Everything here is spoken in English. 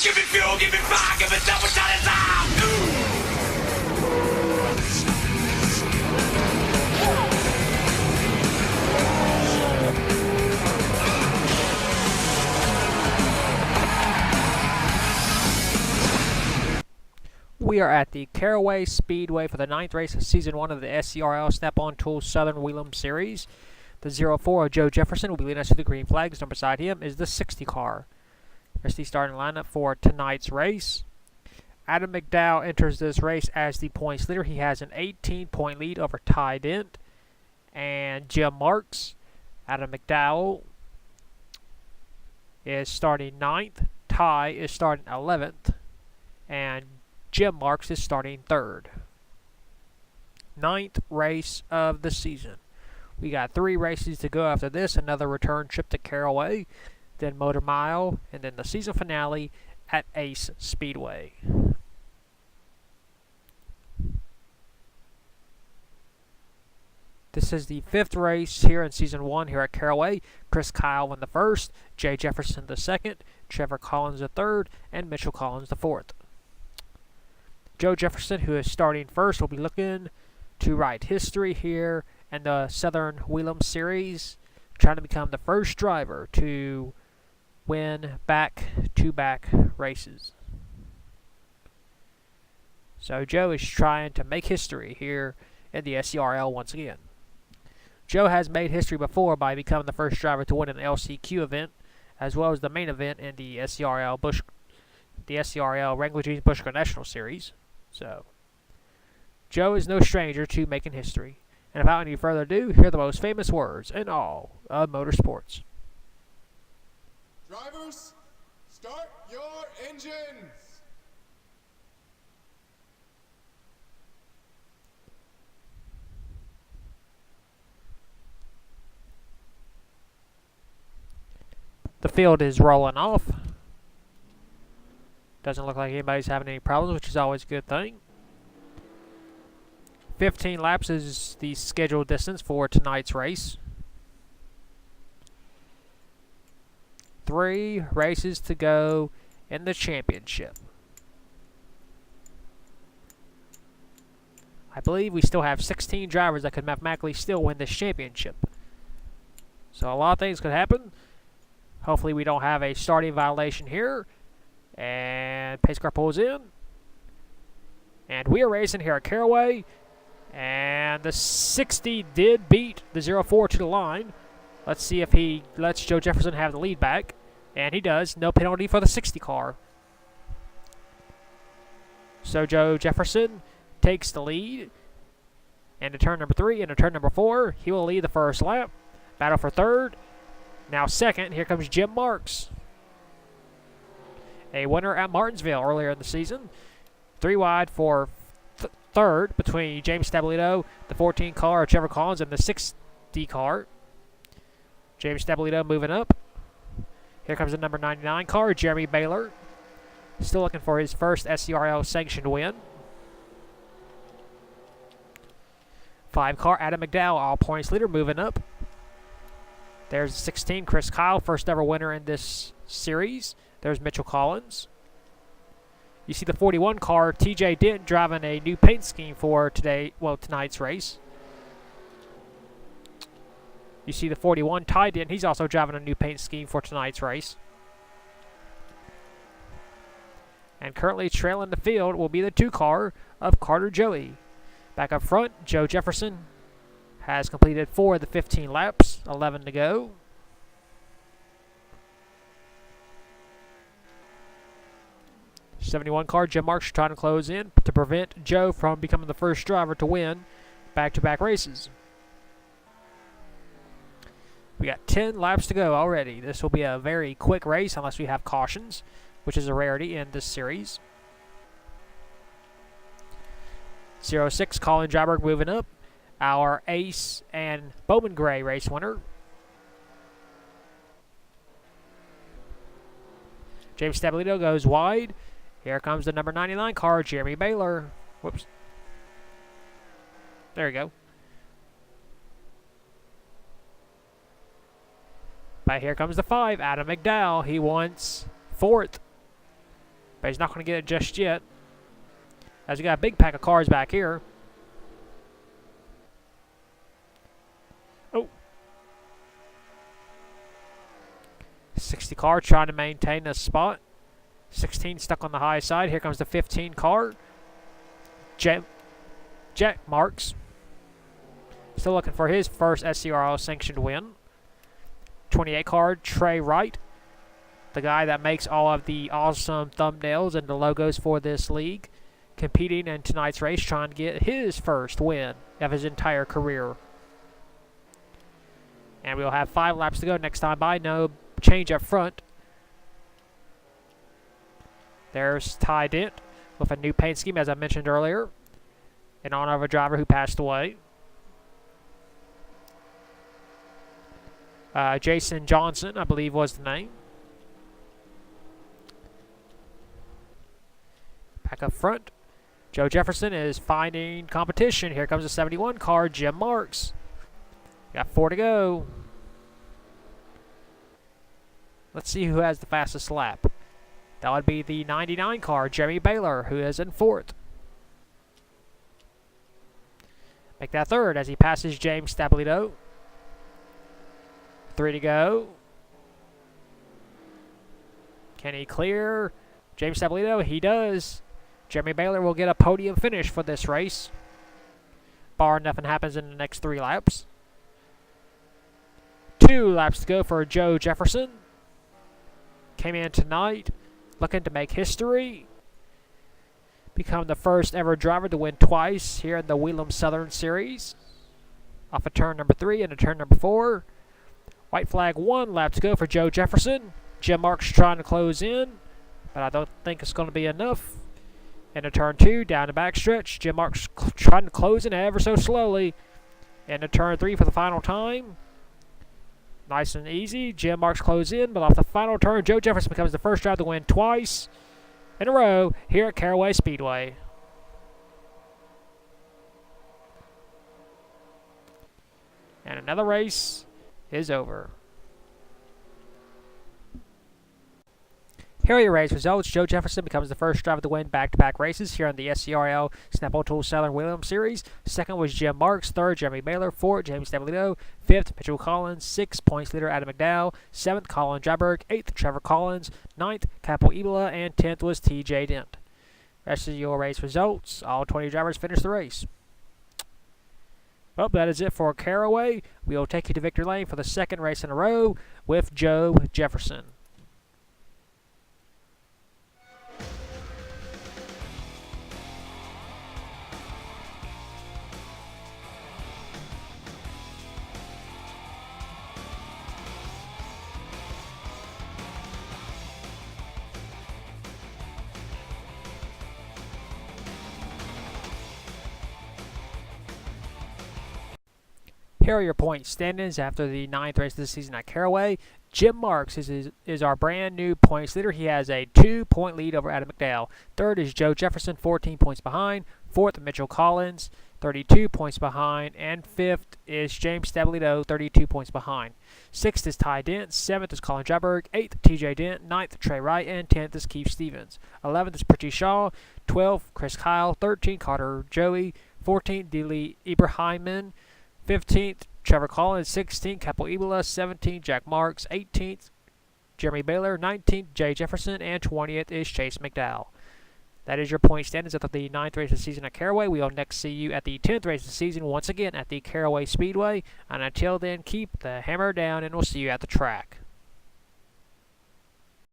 Give me fuel, give me fire, give me double shot of time. We are at the Caraway Speedway for the 9th race of Season 1 of the SCRL Snap-on Tools Southern Whelen Series. The 04 of Joe Jefferson will be leading us to the green flags, and beside him is the 60 car. Here's the starting lineup for tonight's race. Adam McDowell enters this race as the points leader. He has an 18-point lead over Ty Dent and Jim Marks. Adam McDowell is starting 9th. Ty is starting 11th. And Jim Marks is starting 3rd. 9th race of the season. We got 3 races to go after this. Another return trip to Caraway, then Motor Mile, and then the season finale at Ace Speedway. This is the 5th race here in Season 1 here at Caraway. Chris Kyle won the 1st, Jay Jefferson the 2nd, Trevor Collins the 3rd, and Mitchell Collins the 4th. Joe Jefferson, who is starting 1st, will be looking to write history here in the Southern Whelen Series, trying to become the first driver to win back-to-back races. So Joe is trying to make history here in the SCRL once again. Joe has made history before by becoming the first driver to win an LCQ event, as well as the main event in the SCRL Wrangler Jeans Bushco National Series. So, Joe is no stranger to making history. And without any further ado, here are the most famous words in all of motorsports. Drivers, start your engines! The field is rolling off. Doesn't look like anybody's having any problems, which is always a good thing. 15 laps is the scheduled distance for tonight's race. 3 races to go in the championship. I believe we still have 16 drivers that could mathematically still win this championship. So a lot of things could happen. Hopefully we don't have a starting violation here. And pace car pulls in. And we are racing here at Caraway. And the 60 did beat the 04 to the line. Let's see if he lets Joe Jefferson have the lead back. And he does. No penalty for the 60 car. So Joe Jefferson takes the lead. And to turn number 3 and to turn number 4, he will lead the first lap. Battle for 3rd. Now 2nd, here comes Jim Marks. A winner at Martinsville earlier in the season. 3 wide for 3rd between James Stabilito, the 14 car, Trevor Collins, and the 60 car. James Stabilito moving up. Here comes the number 99 car, Jeremy Baylor. Still looking for his first SCRL sanctioned win. 5 car, Adam McDowell, all points leader, moving up. There's 16, Chris Kyle, first ever winner in this series. There's Mitchell Collins. You see the 41 car, TJ Dent, driving a new paint scheme for tonight's race. You see the 41, Ty Dent, he's also driving a new paint scheme for tonight's race. And currently trailing the field will be the 2 car of Carter Joey. Back up front, Joe Jefferson has completed 4 of the 15 laps, 11 to go. '71 car, Jim Marks trying to close in to prevent Joe from becoming the first driver to win back-to-back races. We got 10 laps to go already. This will be a very quick race unless we have cautions, which is a rarity in this series. 06, Colin Dryberg moving up. Our Ace and Bowman Gray race winner. James Stabilito goes wide. Here comes the number 99 car, Jeremy Baylor. Whoops. There we go. But here comes the 5, Adam McDowell. He wants 4th. but he's not going to get it just yet, as we got a big pack of cars back here. Oh. 60 car trying to maintain a spot. 16 stuck on the high side. Here comes the 15 car. Jack Marks. Still looking for his first SCRL sanctioned win. 28 car, Trey Wright. The guy that makes all of the awesome thumbnails and the logos for this league. Competing in tonight's race, trying to get his first win of his entire career. And we'll have 5 laps to go next time by. No change up front. There's Ty Dent with a new paint scheme, as I mentioned earlier. In honor of a driver who passed away. Jason Johnson, I believe, was the name. Back up front. Joe Jefferson is finding competition. Here comes the 71 car, Jim Marks. Got 4 to go. Let's see who has the fastest lap. That would be the 99 car, Jeremy Baylor, who is in 4th. Make that 3rd as he passes James Stablito. 3 to go. Can he clear James Stablito? He does. Jeremy Baylor will get a podium finish for this race, bar nothing happens in the next 3 laps. 2 laps to go for Joe Jefferson. Came in tonight looking to make history. Become the first ever driver to win twice here in the Whelen Southern Series. Off of turn number 3 into turn number 4. White flag, 1 lap to go for Joe Jefferson. Jim Marks trying to close in, but I don't think it's going to be enough. Into turn 2, down the backstretch. Jim Marks trying to close in ever so slowly. Into turn 3 for the final time. Nice and easy. Jim Marks close in, but off the final turn, Joe Jefferson becomes the first driver to win twice in a row here at Caraway Speedway. And another race is over. Here are your race results. Joe Jefferson becomes the first driver to win back-to-back races here on the SCRL Snap-on Tools Southern Whelen Series. Second was Jim Marks. Third, Jeremy Baylor. Fourth, James Stablito. Fifth, Mitchell Collins. Sixth, points leader Adam McDowell. Seventh, Colin Dryberg. Eighth, Trevor Collins. Ninth, Capo Ebola. And 10th was TJ Dent. Rest of your race results. All 20 drivers finished the race. Well, that is it for Caraway. We will take you to victory lane for the second race in a row with Joe Jefferson. Here are your point standings after the 9th race of the season at Caraway. Jim Marks is our brand new points leader. He has a 2-point lead over Adam McDowell. Third is Joe Jefferson, 14 points behind. Fourth, Mitchell Collins, 32 points behind. And fifth is James Stablito, 32 points behind. Sixth is Ty Dent. Seventh is Colin Dryberg. Eighth, TJ Dent. Ninth, Trey Wright. And 10th is Keith Stevens. 11th is Pritchie Shaw. 12th, Chris Kyle. 13th, Carter Joey. 14th, Dili Ibrahimman. 15th, Trevor Collins. 16th, Capo Ebola. 17th, Jack Marks. 18th, Jeremy Baylor. 19th, Jay Jefferson. And 20th is Chase McDowell. That is your point standings after the 9th race of the season at Caraway. We will next see you at the 10th race of the season once again at the Caraway Speedway. And until then, keep the hammer down and we'll see you at the track.